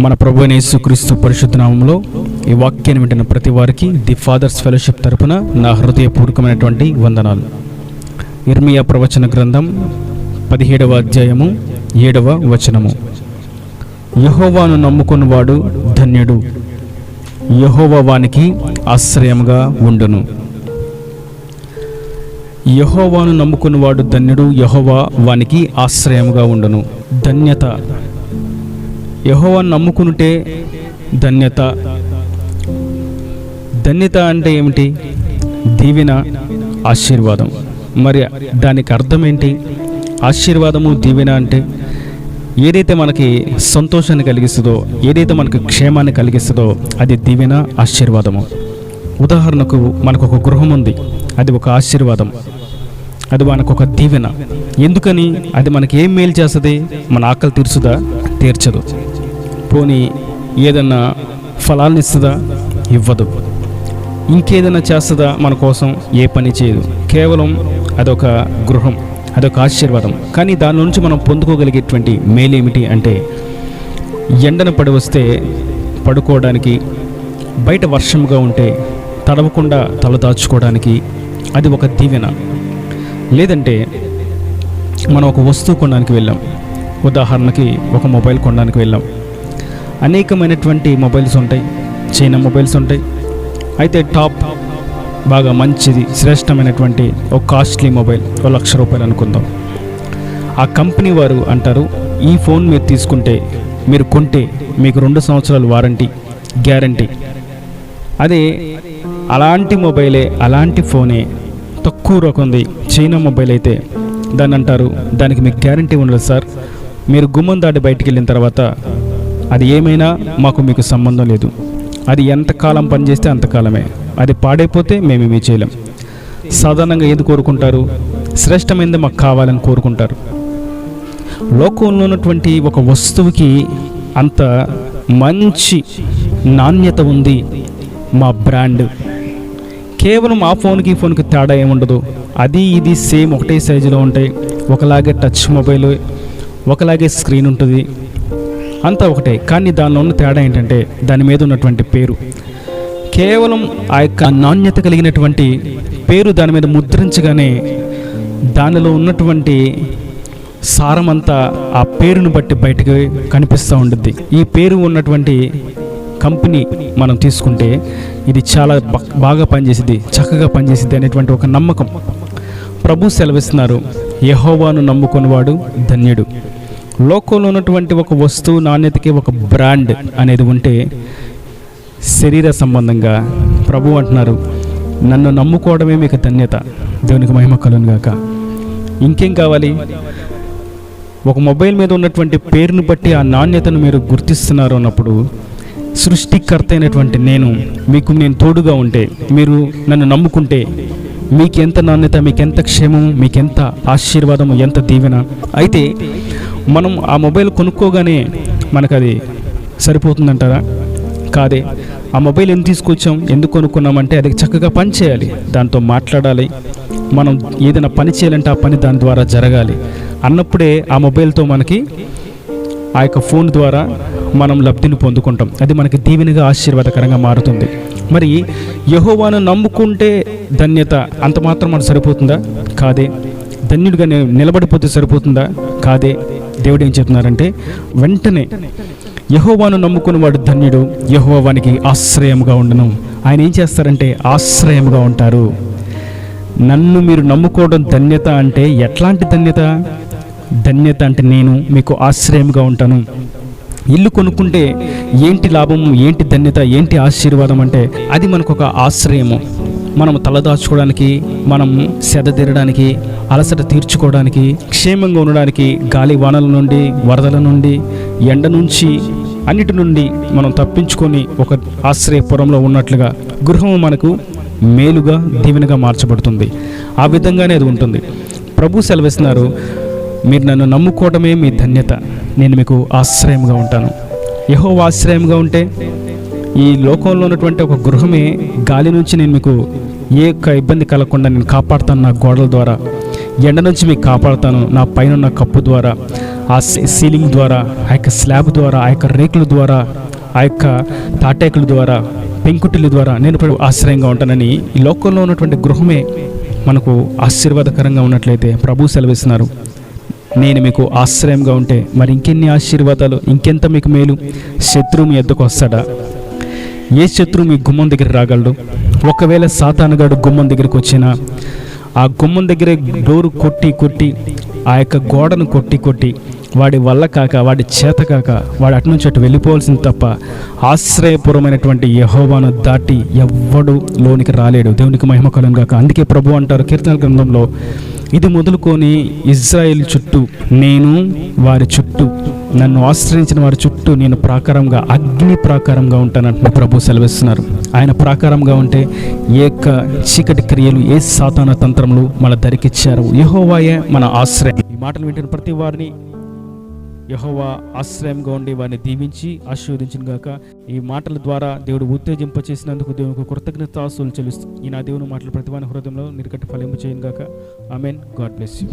మన ప్రభువైన యేసుక్రీస్తు పరిశుద్ధ నామములో ఈ వాక్యాన్ని వింటున్న ప్రతి వారికి ది ఫాదర్స్ ఫెలోషిప్ తరపున నా హృదయపూర్వకమైనటువంటి వందనాలు. ఇర్మియా ప్రవచన గ్రంథం 17వ అధ్యాయము 7వ వచనము. యెహోవాను నమ్ముకున్నవాడు ధన్యుడు, యెహోవా వానికి ఆశ్రయముగా ఉండును. యెహోవాను నమ్ముకున్నవాడు ధన్యుడు, యెహోవా వానికి ఆశ్రయముగా ఉండును. ధన్యత. యెహోవాను నమ్ముకుంటే ధన్యత. ధన్యత అంటే ఏమిటి? దీవెన, ఆశీర్వాదం. మరి దానికి అర్థం ఏంటి? ఆశీర్వాదము, దీవెన అంటే ఏదైతే మనకి సంతోషాన్ని కలిగిస్తుందో, ఏదైతే మనకు క్షేమాన్ని కలిగిస్తుందో అది దీవెన, ఆశీర్వాదము. ఉదాహరణకు మనకు ఒక గృహం ఉంది, అది ఒక ఆశీర్వాదం, అది మనకు ఒక దీవెన. ఎందుకని? అది మనకి ఏం మేలు చేస్తుంది? మన ఆకలి తీర్చుదా? తీర్చదు. పోనీ ఏదన్నా ఫలాలను ఇస్తుందా? ఇవ్వదు. ఇంకేదైనా చేస్తుందా? మన కోసం ఏ పని చేయదు. కేవలం అదొక గృహం, అదొక ఆశీర్వాదం. కానీ దాని నుంచి మనం పొందుకోగలిగేటువంటి మేలేమిటి అంటే, ఎండన పడి వస్తే పడుకోవడానికి, బయట వర్షంగా ఉంటే తడవకుండా తలదాచుకోవడానికి అది ఒక దీవెన. లేదంటే మనం ఒక వస్తువు కొనడానికి వెళ్ళాం, ఉదాహరణకి ఒక మొబైల్ కొనడానికి వెళ్ళాం. అనేకమైనటువంటి మొబైల్స్ ఉంటాయి, చైనా మొబైల్స్ ఉంటాయి. అయితే టాప్ బాగా మంచిది, శ్రేష్టమైనటువంటి ఒక కాస్ట్లీ మొబైల్ ₹1,00,000 అనుకుందాం. ఆ కంపెనీ వారు అంటారు, ఈ ఫోన్ మీరు తీసుకుంటే, మీరు కొంటే మీకు 2 సంవత్సరాలు వారంటీ, గ్యారంటీ. అదే అలాంటి మొబైలే, అలాంటి ఫోనే తక్కువ రకంది చైనా మొబైల్ అయితే దాన్ని అంటారు, దానికి మీకు గ్యారంటీ ఉండదు సార్, మీరు గుమ్మం దాటి బయటికి వెళ్ళిన తర్వాత అది ఏమైనా మాకు మీకు సంబంధం లేదు, అది ఎంతకాలం పనిచేస్తే అంతకాలమే, అది పాడైపోతే మేమేమీ చేయలేం. సాధారణంగా ఏది కోరుకుంటారు? శ్రేష్టమైనది మాకు కావాలని కోరుకుంటారు. లోకంలో ఉన్నటువంటి ఒక వస్తువుకి అంత మంచి నాణ్యత ఉంది, మా బ్రాండ్. కేవలం ఆ ఫోన్కి ఈ ఫోన్కి తేడా ఏముండదు, అది ఇది సేమ్ ఒకటే సైజులో ఉంటాయి, ఒకలాగే టచ్ మొబైల్, ఒకలాగే స్క్రీన్ ఉంటుంది, అంతా ఒకటే. కానీ దానిలో ఉన్న తేడా ఏంటంటే దాని మీద ఉన్నటువంటి పేరు. కేవలం ఆ యొక్క నాణ్యత కలిగినటువంటి పేరు దాని మీద ముద్రించగానే దానిలో ఉన్నటువంటి సారమంతా ఆ పేరును బట్టి బయటకు కనిపిస్తూ ఉంటుంది. ఈ పేరు ఉన్నటువంటి కంపెనీ మనం తీసుకుంటే ఇది చాలా బాగా పనిచేసింది, చక్కగా పనిచేసింది అనేటువంటి ఒక నమ్మకం. ప్రభు సెలవిస్తున్నారు, యెహోవాను నమ్ముకున్నవాడు ధన్యుడు. లోకంలో ఉన్నటువంటి ఒక వస్తువు నాణ్యతకి ఒక బ్రాండ్ అనేది ఉంటే, శరీర సంబంధంగా ప్రభు అంటున్నారు, నన్ను నమ్ముకోవడమే మీకు ధన్యత. దేవునికి మహిమ కలుగును గాక. ఇంకేం కావాలి? ఒక మొబైల్ మీద ఉన్నటువంటి పేరును బట్టి ఆ నాణ్యతను మీరు గుర్తిస్తున్నారు అన్నప్పుడు, సృష్టికర్త అయినటువంటి నేను తోడుగా ఉంటే, మీరు నన్ను నమ్ముకుంటే మీకు ఎంత నాణ్యత, మీకెంత క్షేమము, మీకెంత ఆశీర్వాదము, ఎంత దీవెన. అయితే మనం ఆ మొబైల్ కొనుక్కోగానే మనకు అది సరిపోతుందంటారా? కాదే. ఆ మొబైల్ ఎందుకు తీసుకొచ్చాం, ఎందుకు కొనుక్కున్నామంటే అది చక్కగా పని చేయాలి, దాంతో మాట్లాడాలి, మనం ఏదైనా పని చేయాలంటే ఆ పని దాని ద్వారా జరగాలి అన్నప్పుడే ఆ మొబైల్తో మనకి ఆ యొక్క ఫోన్ ద్వారా మనం లబ్ధిని పొందుకుంటాం. అది మనకి దీవెనగా, ఆశీర్వాదకరంగా మారుతుంది. మరి యెహోవాను నమ్ముకుంటే ధన్యత, అంత మాత్రం మనకు సరిపోతుందా? కాదే. ధన్యుడిగా నిలబడిపోతే సరిపోతుందా? కాదే. దేవుడు ఏం చెప్తున్నారంటే, వెంటనే యెహోవాను నమ్ముకున్నవాడు ధన్యుడు, యెహోవా వానికి ఆశ్రయముగా ఉండను. ఆయన ఏం చేస్తారంటే ఆశ్రయముగా ఉంటారు. నన్ను మీరు నమ్ముకోవడం ధన్యత అంటే ఎట్లాంటి ధన్యత? ధన్యత అంటే నేను మీకు ఆశ్రయముగా ఉంటాను. ఇల్లు కొనుక్కుంటే ఏంటి లాభము, ఏంటి ధన్యత, ఏంటి ఆశీర్వాదం అంటే అది మనకు ఒక ఆశ్రయము. మనం తలదాచుకోవడానికి, మనం సెదతీరడానికి, అలసట తీర్చుకోవడానికి, క్షేమంగా ఉండడానికి, గాలి వానల నుండి, వరదల నుండి, ఎండ నుంచి, అన్నిటి నుండి మనం తప్పించుకొని ఒక ఆశ్రయపురంలో ఉన్నట్లుగా గృహము మనకు మేలుగా, దీవెనగా మార్చబడుతుంది. ఆ విధంగానే అది ఉంటుంది. ప్రభు సెలవిస్తున్నారు, మీరు నన్ను నమ్ముకోవడమే మీ ధన్యత, నేను మీకు ఆశ్రయంగా ఉంటాను. యెహోవా ఆశ్రయంగా ఉంటే ఈ లోకంలో ఉన్నటువంటి ఒక గృహమే, గాలి నుంచి నేను మీకు ఏ ఒక్క ఇబ్బంది కలగకుండా నేను కాపాడుతాను, నా గోడల ద్వారా ఎండ నుంచి మీకు కాపాడుతాను, నా పైన కప్పు ద్వారా. ఆ సీలింగ్ ద్వారా, ఆ యొక్క స్లాబ్ ద్వారా, ఆ యొక్క రేకుల ద్వారా, ఆ యొక్క తాటేకుల ద్వారా, పెంకుటిల ద్వారా నేను ఆశ్రయంగా ఉంటానని ఈ లోకంలో ఉన్నటువంటి గృహమే మనకు ఆశీర్వాదకరంగా ఉన్నట్లయితే ప్రభు సెలవిస్తున్నారు, నేను మీకు ఆశ్రయంగా ఉంటే మరి ఇంకెన్ని ఆశీర్వాదాలు, ఇంకెంత మీకు మేలు. శత్రువు మీ ఎద్దకు వస్తాడా? ఏ శత్రువు మీ గుమ్మం దగ్గర రాగలడు? ఒకవేళ సాతానుగాడు గుమ్మం దగ్గరికి వచ్చినా ఆ గుమ్మం దగ్గరే డోరు కొట్టి ఆ యొక్క గోడను కొట్టి వాడి వల్ల కాక, వాడి చేత కాక వాడు అటు నుంచి అటు వెళ్ళిపోవాల్సింది తప్ప ఆశ్రయపురమైనటువంటి యెహోవాను దాటి ఎవ్వడు లోనికి రాలేడు. దేవునికి మహిమ కలుగును గాక. అందుకే ప్రభు అంటారు కీర్తనల గ్రంథంలో, ఇది మొదలుకొని ఇజ్రాయేల్ చుట్టూ, నేను వారి చుట్టూ, నన్ను ఆశ్రయించిన వారి చుట్టూ నేను ప్రాకారంగా, అగ్ని ప్రాకారంగా ఉంటానంటే ప్రభు సెలవిస్తున్నారు. ఆయన ప్రాకారంగా ఉంటే ఏ చీకటి క్రియలు, ఏ సాతాన తంత్రములు మన దరికిచ్చారు. యెహోవాయే మన ఆశ్రయం. ఈ మాటలు వింటున్న ప్రతి వారిని యెహోవా ఆశ్రయంగా ఉండి వారిని దీవించి ఆశీర్వదించిన గాక. ఈ మాటల ద్వారా దేవుడు ఉత్తేజింపచేసినందుకు దేవునికి కృతజ్ఞతాస్తుతులు చెల్లిస్తూ ఈ నా దేవుని మాటలు ప్రతి వాని హృదయంలో నిరకట్టి ఫలింపు చేయను గాక. ఆమెన్. God bless you.